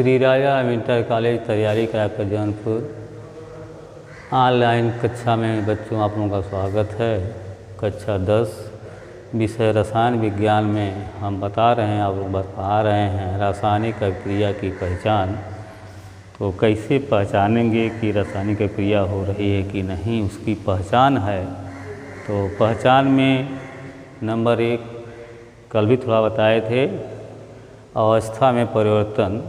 श्री राजा inter college तैयारी कराकर Jaunpur online कक्षा में बच्चों आप लोगों का स्वागत है। कक्षा 10 विषय रसायन विज्ञान में हम बता रहे हैं, आप लोग बता रहे हैं रासायनिक अभिक्रिया की पहचान। तो कैसे पहचानेंगे कि रासायनिक अभिक्रिया हो रही है कि नहीं, उसकी पहचान है। तो पहचान में नंबर 1 कल भी थोड़ा बताए थे, अवस्था में परिवर्तन।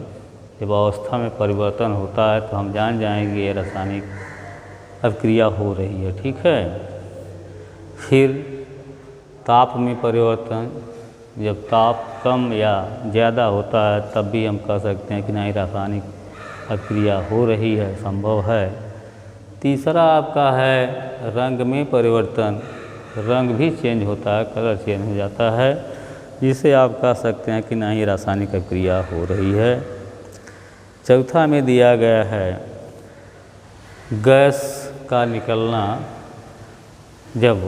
जब अवस्था में परिवर्तन होता है तो हम जान जाएंगे ये रासायनिक अभिक्रिया हो रही है, ठीक है। फिर ताप में परिवर्तन, जब ताप कम या ज़्यादा होता है तब भी हम कह सकते हैं कि नहीं रासायनिक अभिक्रिया हो रही है, संभव है। तीसरा आपका है रंग में परिवर्तन, रंग भी चेंज होता है, कलर चेंज हो जाता है, जिसे आप कह सकते हैं कि नहीं रासायनिक अभिक्रिया हो रही है। चौथा में दिया गया है गैस का निकलना, जब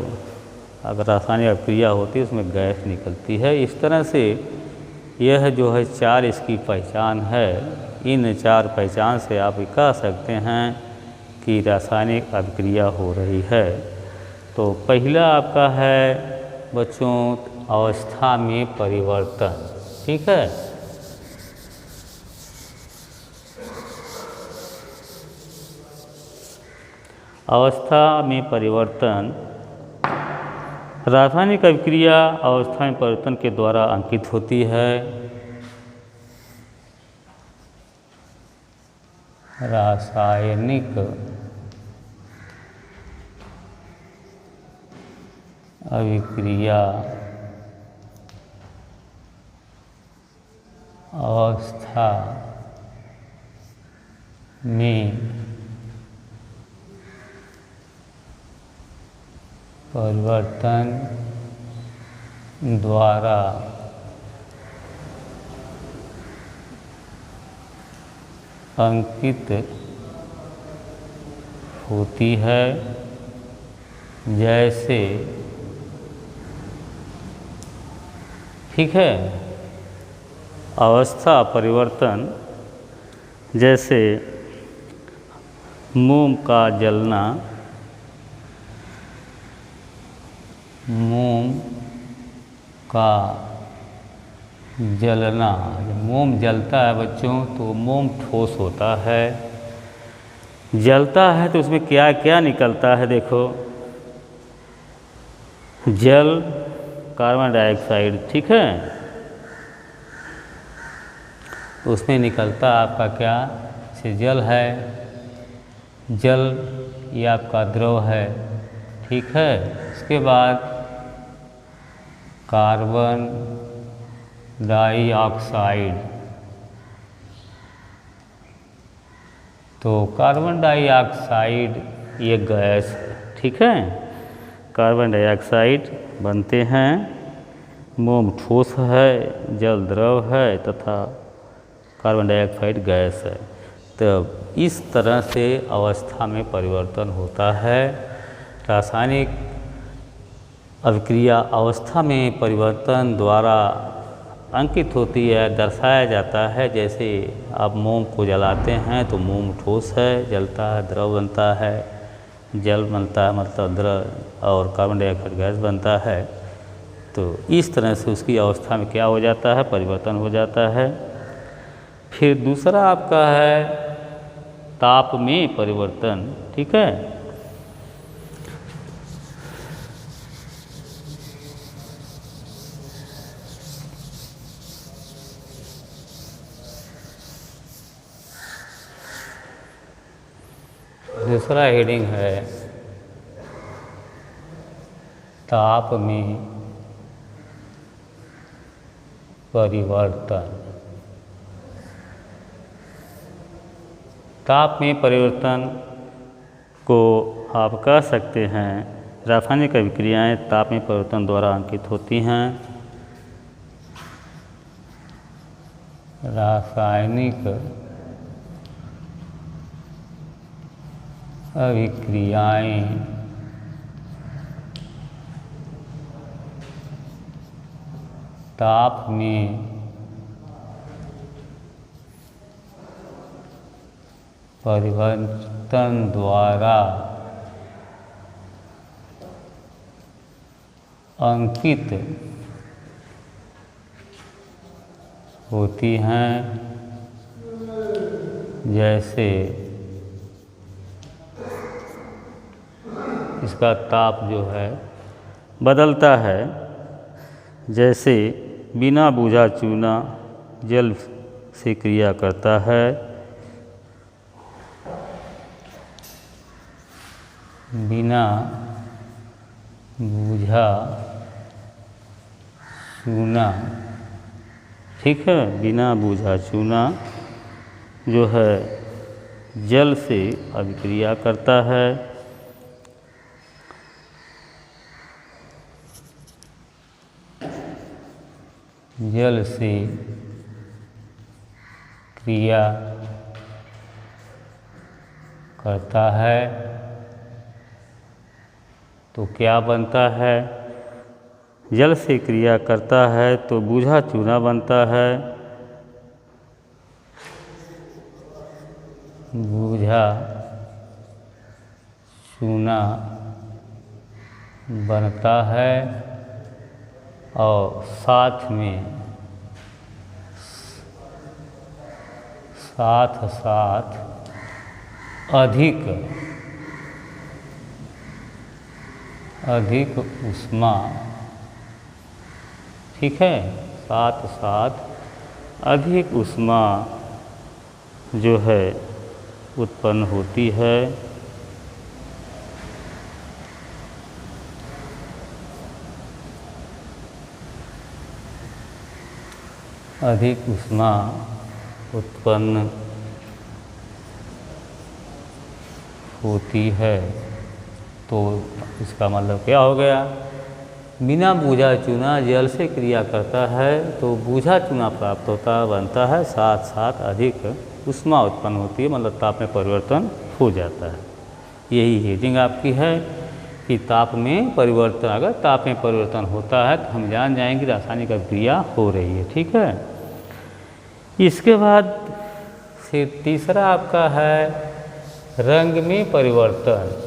अगर रासायनिक अभिक्रिया होती है उसमें गैस निकलती है। इस तरह से यह जो है 4 इसकी पहचान है। इन 4 पहचान से आप कह सकते हैं कि रासायनिक अभिक्रिया हो रही है। तो पहला आपका है बच्चों अवस्था में परिवर्तन, ठीक है। अवस्था में परिवर्तन, रासायनिक अभिक्रिया अवस्था में परिवर्तन के द्वारा अंकित होती है। रासायनिक अभिक्रिया अवस्था में परिवर्तन द्वारा अंकित होती है। जैसे, ठीक है, अवस्था परिवर्तन, जैसे मोम का जलना, मोम का जलना। जब मोम जलता है बच्चों तो मोम ठोस होता है, जलता है तो उसमें क्या क्या निकलता है, देखो जल, कार्बन डाइऑक्साइड, ठीक है। उसमें निकलता आपका क्या, से जल है, जल ये आपका द्रव है, ठीक है। इसके बाद कार्बन डाइऑक्साइड, तो कार्बन डाइऑक्साइड ये गैस है, ठीक है। कार्बन डाइऑक्साइड बनते हैं, मोम ठोस है, जल द्रव है तथा कार्बन डाइऑक्साइड गैस है। तो इस तरह से अवस्था में परिवर्तन होता है। रासायनिक अभिक्रिया अवस्था में परिवर्तन द्वारा अंकित होती है, दर्शाया जाता है। जैसे आप मोम को जलाते हैं तो मोम ठोस है, जलता है, द्रव बनता है, जल बनता है, मतलब द्रव, और कार्बन डाइऑक्साइड गैस बनता है। तो इस तरह से उसकी अवस्था में क्या हो जाता है, परिवर्तन हो जाता है। फिर दूसरा आपका है ताप में परिवर्तन, ठीक है। दूसरा हेडिंग है ताप में परिवर्तन। ताप में परिवर्तन को आप कह सकते हैं रासायनिक अभिक्रियाएं ताप में परिवर्तन द्वारा अंकित होती हैं। रासायनिक अभिक्रियाएं ताप में परिवर्तन द्वारा अंकित होती हैं, जैसे इसका ताप जो है बदलता है। जैसे बिना बूझा चूना जल से क्रिया करता है, बिना बूझा चूना, ठीक है, बिना बूझा चूना जो है जल से अभिक्रिया करता है। जल से क्रिया करता है तो क्या बनता है? जल से क्रिया करता है तो बूझा चूना बनता है। बूझा चूना बनता है और साथ साथ अधिक ऊष्मा, ठीक है, साथ साथ अधिक ऊष्मा जो है उत्पन्न होती है। अधिक ऊष्मा उत्पन्न होती है तो इसका मतलब क्या हो गया? बिना बूझा चूना जल से क्रिया करता है तो बूझा चूना प्राप्त होता बनता है, साथ साथ अधिक ऊष्मा उत्पन्न होती है, मतलब ताप में परिवर्तन हो जाता है। यही हीटिंग आपकी है कि ताप में परिवर्तन, अगर ताप में परिवर्तन होता है तो हम जान जाएंगे रासायनिक अभिक्रिया हो रही है, ठीक है। इसके बाद फिर तीसरा आपका है रंग में परिवर्तन।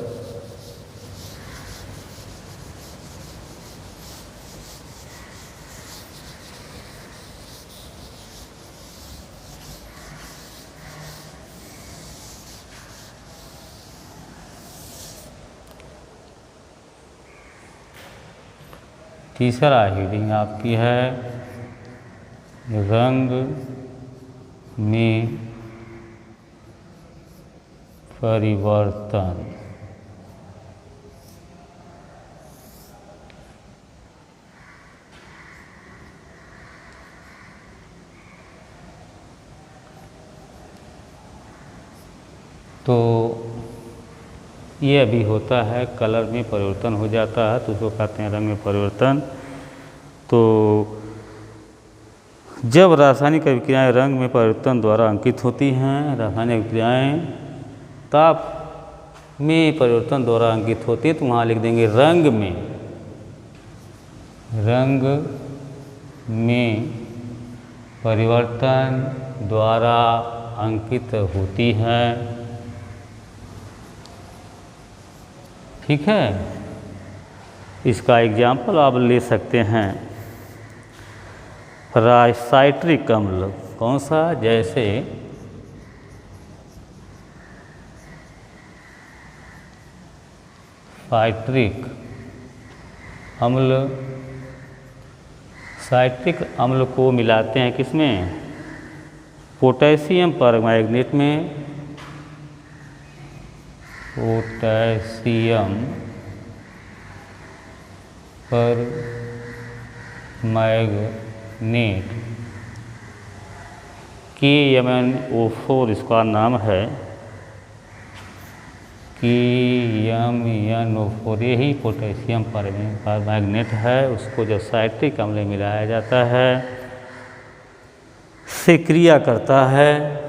तीसरा हीटिंग आपकी है रंग में परिवर्तन। तो ये अभी होता है कलर में परिवर्तन हो जाता है तो उसको कहते हैं रंग में परिवर्तन। तो जब रासायनिक अभिक्रियाएं रंग में परिवर्तन द्वारा अंकित होती हैं, रासायनिक अभिक्रियाएं ताप में परिवर्तन द्वारा अंकित होती है तो वहाँ लिख देंगे रंग में परिवर्तन द्वारा अंकित होती हैं, ठीक है। इसका एग्जाम्पल आप ले सकते हैं साइट्रिक अम्ल, कौन सा? जैसे साइट्रिक अम्ल को मिलाते हैं किसमें? पोटेशियम परमैंगनेट में। पोटेशियम परमैंगनेट KMnO4 इसका नाम है। KMnO4 यही पोटेशियम परमैंगनेट है। उसको जब साइट्रिक अम्ल में मिलाया जाता है से क्रिया करता है,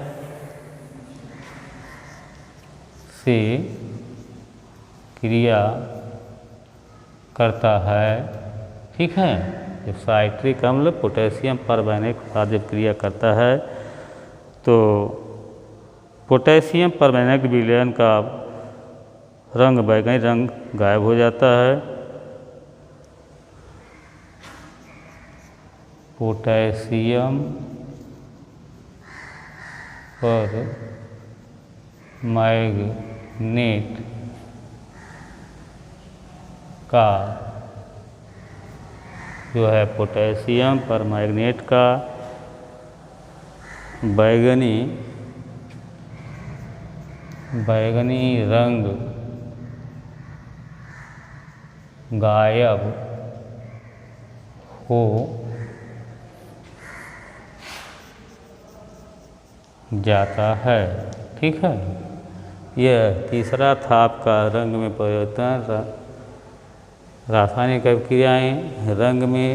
ठीक है। जब साइट्रिक अम्ल पोटेशियम परमैंगनेट के साथ जब क्रिया करता है तो पोटेशियम परमैंगनेट विलयन का रंग बैंगनी रंग गायब हो जाता है। पोटेशियम परमैंगनेट का जो है पोटेशियम परमैंगनेट का बैंगनी रंग गायब हो जाता है। ठीक है, यह तीसरा था आपका रंग में परिवर्तन। रासायनिक अभिक्रियाएं रंग में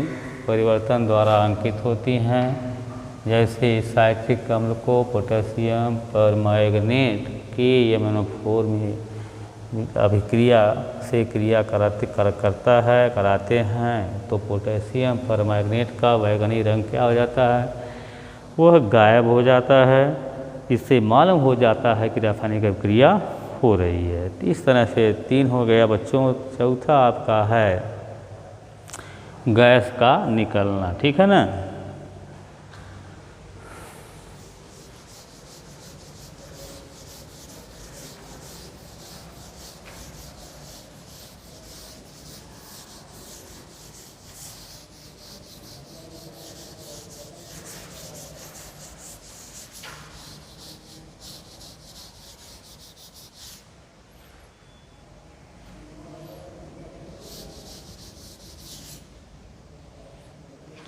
परिवर्तन द्वारा अंकित होती हैं, जैसे साइट्रिक अम्ल को पोटेशियम परमैंगनेट के एमएनओ4 में अभिक्रिया से क्रिया कराते हैं तो पोटेशियम परमैंगनेट का बैंगनी रंग क्या हो जाता है, वह गायब हो जाता है। इससे मालूम हो जाता है कि रासायनिक अभिक्रिया हो रही है। इस तरह से 3 हो गया बच्चों। चौथा आपका है गैस का निकलना। ठीक है ना।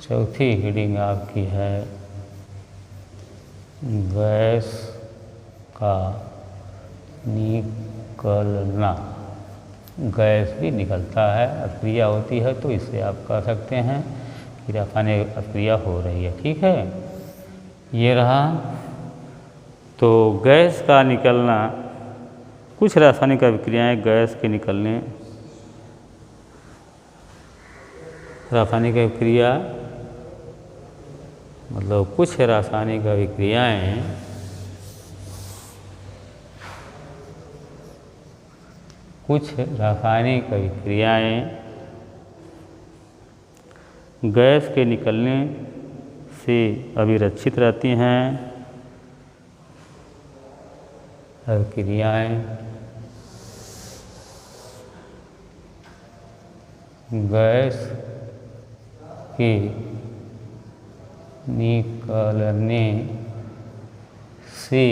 चौथी हीडिंग आपकी है गैस का निकलना। गैस भी निकलता है, अभिक्रिया होती है, तो इससे आप कह सकते हैं कि रासायनिक अभिक्रिया हो रही है। ठीक है, ये रहा। तो गैस का निकलना, कुछ रासायनिक अभिक्रियाएं गैस के निकलने, रासायनिक अभिक्रिया मतलब कुछ रासायनिक अभिक्रियाएं गैस के निकलने से अभिरक्षित रहती हैं। अभिक्रियाएं गैस के निकलने से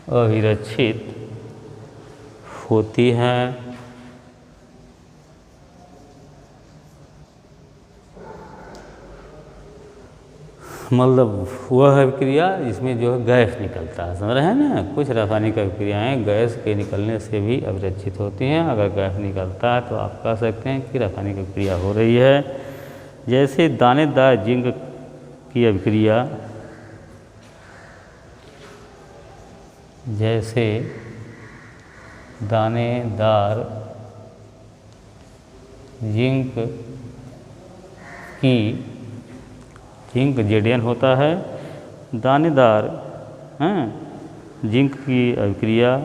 अभिरक्षित होती हैं। मतलब वह अभिक्रिया जिसमें जो है गैस निकलता है, समझ रहे हैं ना। कुछ रासायनिक अभिक्रियाएं गैस के निकलने से भी अभिरक्षित होती हैं। अगर गैस निकलता है तो आप कह सकते हैं कि रासायनिक अभिक्रिया हो रही है। जैसे दानेदार जिंक की अभिक्रिया, जैसे दानेदार जिंक की, जिंक Zn होता है, दानेदार जिंक की अभिक्रिया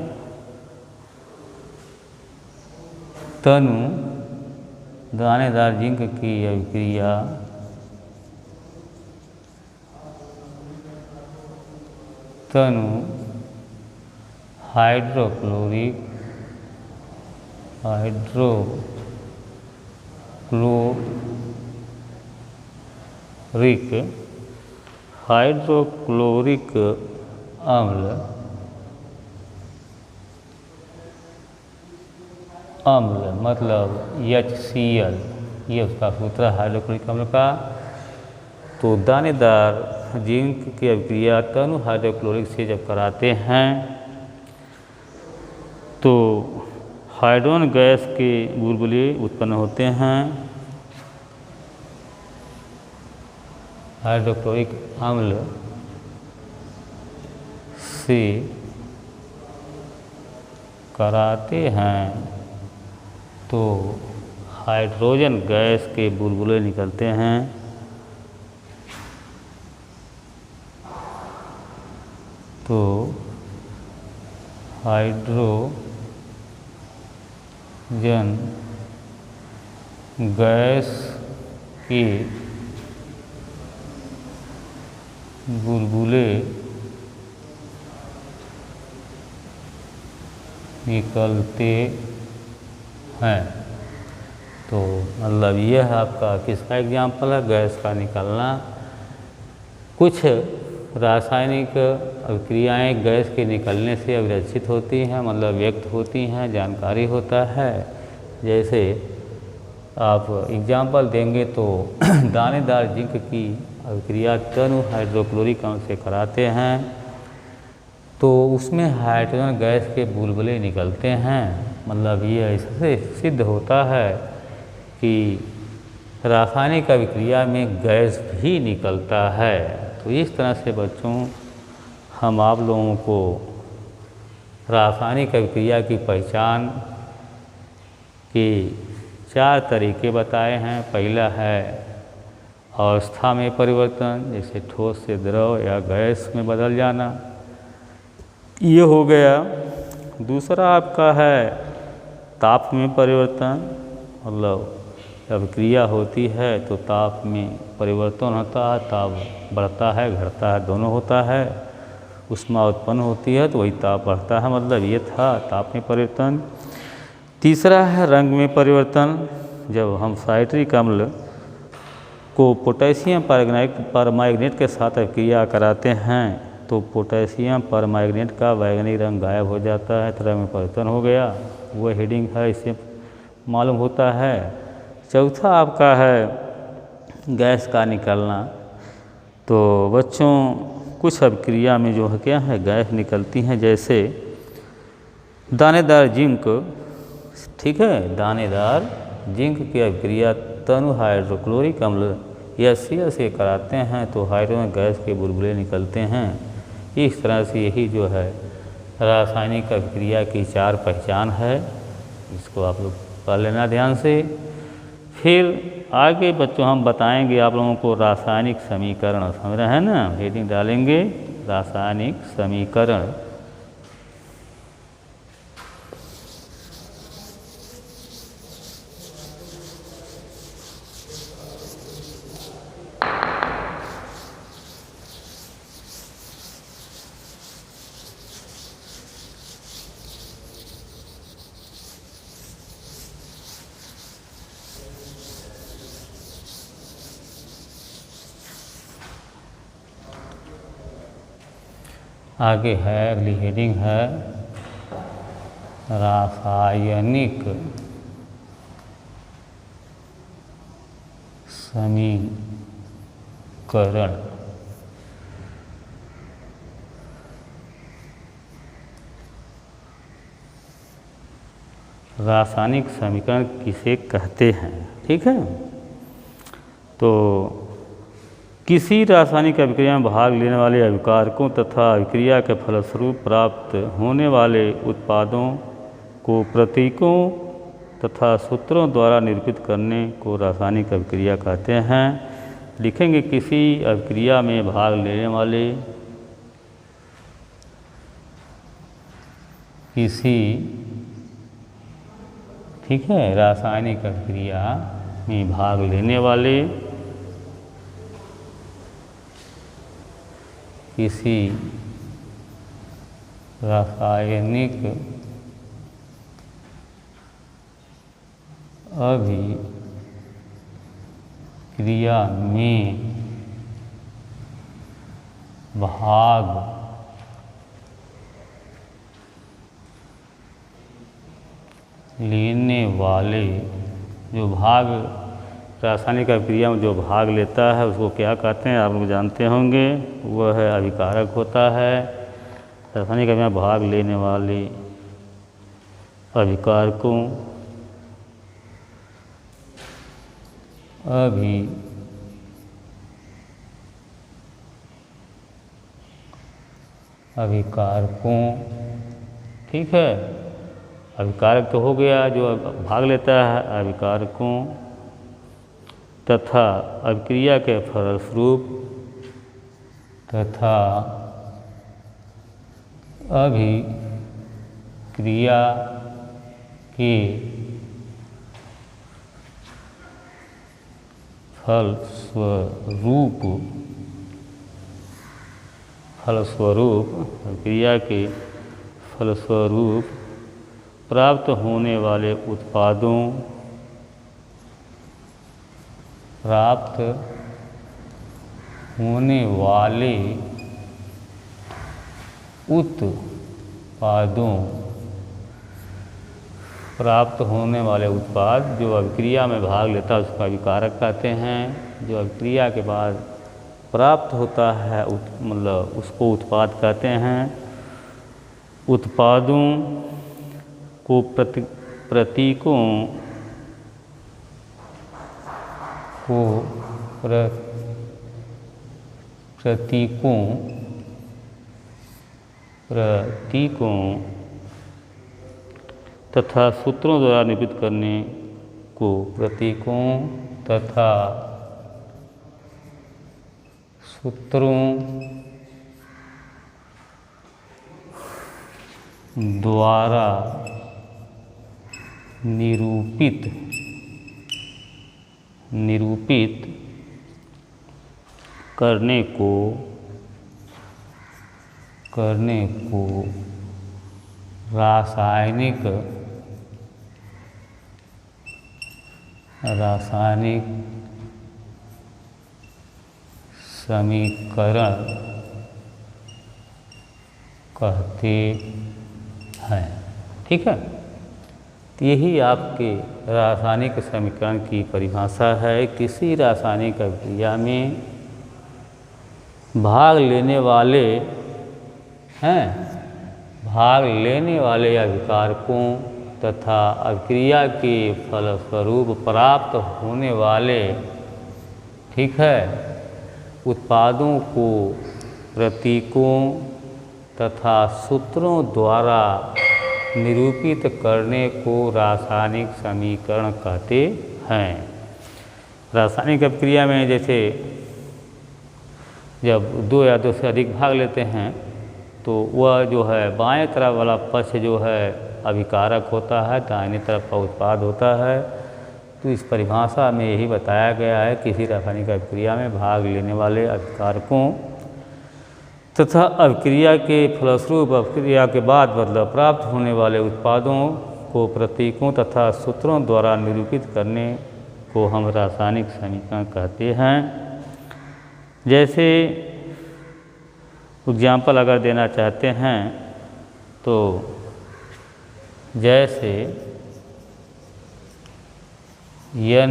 तनु दानेदार जिंक की अभिक्रिया तनु हाइड्रोक्लोरिक अम्ल मतलब HCl, ये उसका सूत्र है हाइड्रोक्लोरिक अम्ल का। तो दानेदार जिंक की अभिक्रिया तनु हाइड्रोक्लोरिक से जब कराते हैं तो हाइड्रोजन गैस के बुलबुले उत्पन्न होते हैं। हाइड्रोक्लोरिक अम्ल से कराते हैं तो हाइड्रोजन गैस के बुलबुले निकलते हैं। तो हाइड्रोजन गैस के बुलबुले निकलते हैं। तो मतलब यह है आपका किसका एग्जाम्पल है, गैस का निकलना। कुछ रासायनिक अभिक्रियाएँ गैस के निकलने से अभिरक्षित होती हैं, मतलब व्यक्त होती हैं, जानकारी होता है। जैसे आप एग्जाम्पल देंगे तो दानेदार जिंक की अभिक्रिया तनु हाइड्रोक्लोरिक अम्ल से कराते हैं तो उसमें हाइड्रोजन गैस के बुलबुले निकलते हैं। मतलब ये इससे सिद्ध होता है कि रासायनिक अभिक्रिया में गैस भी निकलता है। तो इस तरह से बच्चों हम आप लोगों को रासायनिक अभिक्रिया की पहचान के 4 तरीके बताए हैं। पहला है अवस्था में परिवर्तन, जैसे ठोस से द्रव या गैस में बदल जाना, ये हो गया। दूसरा आपका है ताप में परिवर्तन, मतलब जब क्रिया होती है तो ताप में परिवर्तन होता है, ताप बढ़ता है घटता है दोनों होता है, ऊष्मा उत्पन्न होती है तो वही ताप बढ़ता है, मतलब ये था ताप में परिवर्तन। तीसरा है रंग में परिवर्तन, जब हम साइट्रिक अम्ल को पोटेशियम परमैंगनेट के साथ क्रिया कराते हैं तो पोटेशियम परमैंगनेट का बैंगनी रंग गायब हो जाता है, तो रंग में परिवर्तन हो गया। वो हेडिंग है, इससे मालूम होता है। चौथा आपका है गैस का निकलना। तो बच्चों कुछ अभिक्रिया में जो है क्या है गैस निकलती हैं, जैसे दानेदार जिंक, ठीक है, दानेदार जिंक की अभिक्रिया तनु हाइड्रोक्लोरिक अम्ल या Cl से कराते हैं तो हाइड्रोजन गैस के बुलबुले निकलते हैं। इस तरह से यही जो है रासायनिक अभिक्रिया की 4 पहचान है, इसको आप लोग पढ़ लेना ध्यान से। फिर आगे बच्चों हम बताएंगे आप लोगों को रासायनिक समीकरण, समझ रहे हैं ना, हेडिंग डालेंगे रासायनिक समीकरण। आगे है, अगली हेडिंग है रासायनिक समीकरण। रासायनिक समीकरण किसे कहते हैं, ठीक है। तो किसी रासायनिक अभिक्रिया में भाग लेने वाले अभिकारकों तथा अभिक्रिया के फलस्वरूप प्राप्त होने वाले उत्पादों को प्रतीकों तथा सूत्रों द्वारा निरूपित करने को रासायनिक अभिक्रिया कहते हैं। लिखेंगे किसी अभिक्रिया में भाग लेने वाले किसी, ठीक है, रासायनिक अभिक्रिया में भाग लेने वाले किसी रासायनिक अभिक्रिया में भाग लेने वाले, जो भाग रासायनिक अभिक्रिया में जो भाग लेता है उसको क्या कहते हैं आप लोग जानते होंगे, वह है अभिकारक होता है। रासायनिक अभिक्रिया में भाग लेने वाले अभिकारकों अभिकारकों, ठीक है, अभिकारक तो हो गया जो भाग लेता है अभिकारकों तथा अभिक्रिया के फलस्वरूप तथा अभिक्रिया के फलस्वरूप अभिक्रिया के फलस्वरूप प्राप्त होने वाले उत्पादों प्राप्त होने वाले उत्पाद जो अभिक्रिया में भाग लेता है उसका अभिकारक कहते हैं। जो अभिक्रिया के बाद प्राप्त होता है मतलब उसको उत्पाद कहते हैं। उत्पादों को प्रतीकों तथा सूत्रों द्वारा निरूपित करने को प्रतीकों तथा सूत्रों द्वारा निरूपित करने को रासायनिक समीकरण कहते हैं। ठीक है, तो यही आपके रासायनिक समीकरण की परिभाषा है। किसी रासायनिक अभिक्रिया में भाग लेने वाले अभिकारकों तथा अभिक्रिया के फलस्वरूप प्राप्त होने वाले ठीक है उत्पादों को प्रतीकों तथा सूत्रों द्वारा निरूपित करने को रासायनिक समीकरण कहते हैं। रासायनिक अभिक्रिया में जैसे जब दो या दो से अधिक भाग लेते हैं तो वह जो है बाएं तरफ वाला पक्ष जो है अभिकारक होता है, दाहिने तरफ का उत्पाद होता है। तो इस परिभाषा में यही बताया गया है किसी रासायनिक अभिक्रिया में भाग लेने वाले अभिकारकों तथा अभिक्रिया के फलस्वरूप अभिक्रिया के बाद मतलब प्राप्त होने वाले उत्पादों को प्रतीकों तथा सूत्रों द्वारा निरूपित करने को हम रासायनिक समीकरण कहते हैं। जैसे एग्जाम्पल अगर देना चाहते हैं तो जैसे Na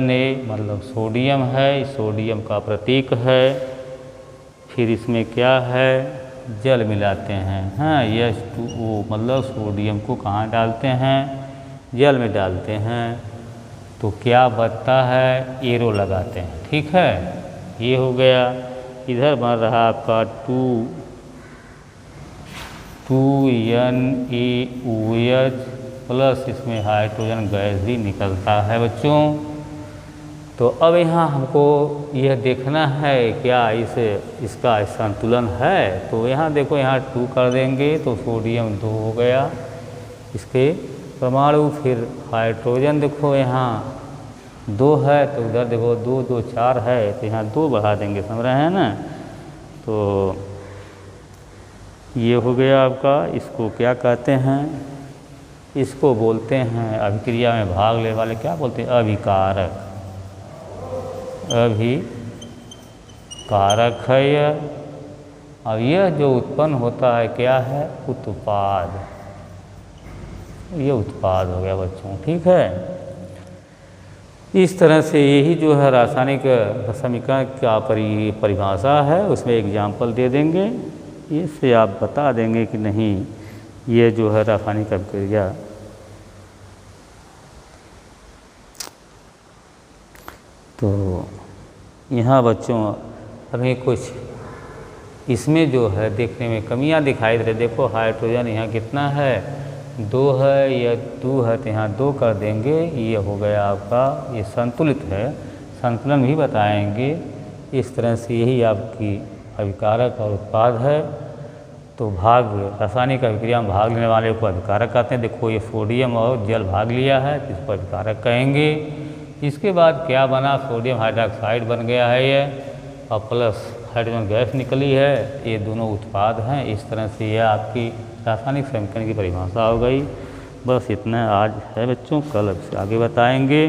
मतलब सोडियम है, सोडियम का प्रतीक है। फिर इसमें क्या है जल मिलाते हैं। हाँ, H2O मतलब सोडियम को कहाँ डालते हैं जल में डालते हैं तो क्या बचता है एरो लगाते हैं। ठीक है, ये हो गया। इधर बन रहा आपका 2NaOH प्लस इसमें हाइड्रोजन गैस भी निकलता है बच्चों। तो अब यहाँ हमको यह देखना है क्या इसका संतुलन है। तो यहाँ देखो यहाँ 2 कर देंगे तो सोडियम 2 हो गया इसके परमाणु। फिर हाइड्रोजन देखो यहाँ 2 है तो उधर देखो 2 2 4 है तो यहाँ 2 बढ़ा देंगे, समझ रहे हैं ना। तो ये हो गया आपका। इसको क्या कहते हैं, इसको बोलते हैं अभिक्रिया में भाग लेने वाले क्या बोलते हैं अभिकारक। अभिकारक है यह। अब यह जो उत्पन्न होता है क्या है उत्पाद। ये उत्पाद हो गया बच्चों। ठीक है, इस तरह से यही जो है रासायनिक समीकरण का परिभाषा है। उसमें एग्जाम्पल दे देंगे, इससे आप बता देंगे कि नहीं ये जो है रासायनिक अभिक्रिया। तो यहाँ बच्चों हमें कुछ इसमें जो है देखने में कमियां दिखाई दे रही। देखो हाइड्रोजन यहाँ कितना है 2 है या 2 है तो यहाँ 2 कर देंगे। ये हो गया आपका, ये संतुलित है, संतुलन भी बताएंगे। इस तरह से यही आपकी अभिकारक और उत्पाद है। तो भाग, रासायनिक अभिक्रिया में भाग लेने वाले को अभिकारक कहते हैं। देखो ये सोडियम और जल भाग लिया है तो इसको अभिकारक कहेंगे। इसके बाद क्या बना, सोडियम हाइड्रोक्साइड बन गया है ये, और प्लस हाइड्रोजन गैस निकली है, ये दोनों उत्पाद हैं। इस तरह से यह आपकी रासायनिक समीकरण की परिभाषा हो गई। बस इतना आज है बच्चों, कल अब से आगे बताएंगे।